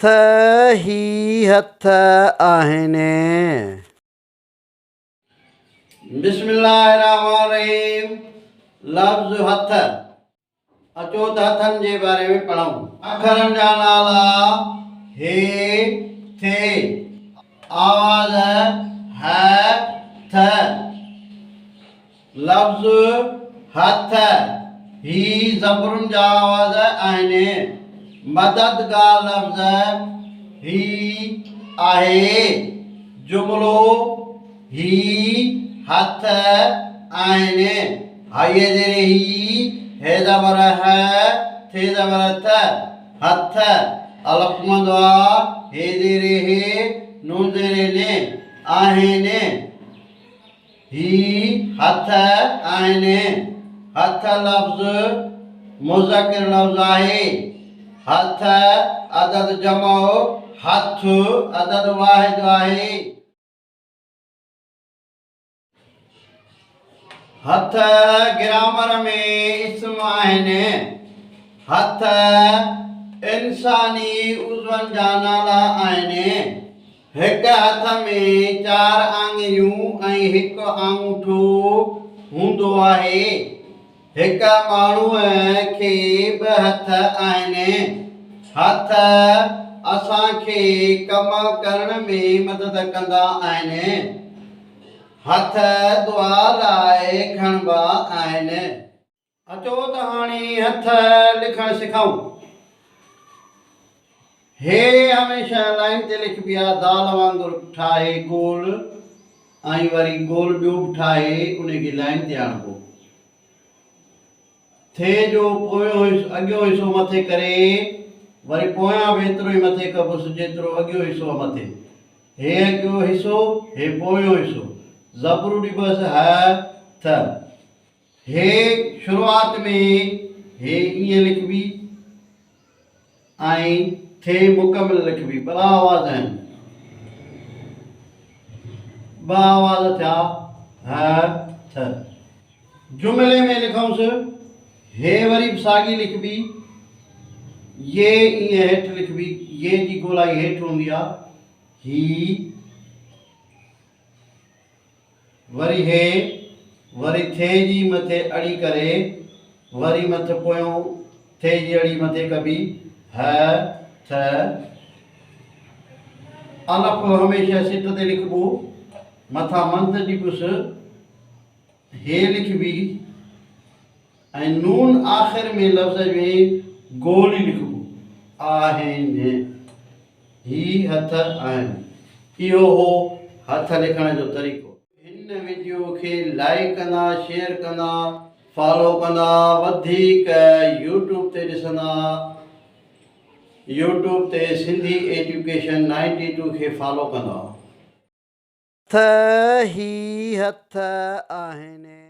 ही हथ आहिनि। बिस्मिल्लाहिर्रहमानिर्रहीम। लफ्ज़ हथ। अचो त हथनि जे बारे में पढ़ूं। अखरनि जा नाला हे थे। आवाज़ है थ। लफ्ज़ हथ ही ज़बरुनि जा आवाज़ आहिनि। मददगार लफ्ज़ ही आहे। जुमिलो ही हथ आहिनि। हाईअ ज़ेरे ही, हे ज़बर है, थे ज़बर थ। हथ। अलफ़ मंदो आ, हे ज़ेरे हे, नून ज़ेरे ने, आहिनि। ही हथ आहिनि। हथ लफ्ज़ मुज़क्कर लफ्ज़ आहे। हथ अदद जमो, हथ अदद वाहिद आहे। हथ ग्रामर में इस्म आहिनि। हथ इंसानी उज़वनि जा नाला आहिनि। हिक हथ में 4 आङिरियूं ऐं हिकु आङूठो हूंदो आहे। हिक माण्हूअ खे 2 हथ आहिनि। हथ असांखे कम करण में मदद कंदा आहिनि। हथ दुआ लाइ खणिबा आहिनि। अचो त हाणे हथ लिखणु सिखूं। हे हमेशह लाइन ते लिखबी आहे। दाल वांगुरु ठाहे गोल ऐं वरी गोल ॿियो बि ठाहे उनखे लाइन ते आणिबो। थे जो पोयों अॻियों हिसो मथे करे वरी पोयां बि एतिरो ई मथे कबोसि जेतिरो अॻियों हिसो आहे मथे। हे अॻियों हिसो, हे पोयों हिसो। ज़बरू ॾिबसि ह थ। हे शुरूआत में हे ईअं लिखबी ऐं थे मुकमिल लिखबी। ॿ आवाज़ आहिनि। 2 आवाज़ थिया ह थ। जुमिले में लिखूंसि। हे वरी बि साॻी लिखबी। ये ईअं हेठि लिखबी। ये जी गोलाई हेठि हूंदी आहे। ही वरी हे वरी थे जी मथे अड़ी करे वरी मथे पोयों थे जी अड़ी मथे कबी ह थ। अलफ़ हमेशह सिट ते लिखबो। मथां मंद ॾिबुसि। हे लिखबी ऐं नून आख़िर में लफ़्ज़ में गोल ई लिखबो। आहिनि। ही हथ आहिनि। इहो हो हथ लिखण जो तरीक़ो। हिन वीडियो खे लाइक कंदा, शेयर कंदा, फॉलो कंदा, वधीक यूट्यूब ते ॾिसंदा। यूट्यूब ते सिंधी एजुकेशन 92 खे फॉलो कंदा। ही हथ आहिनि।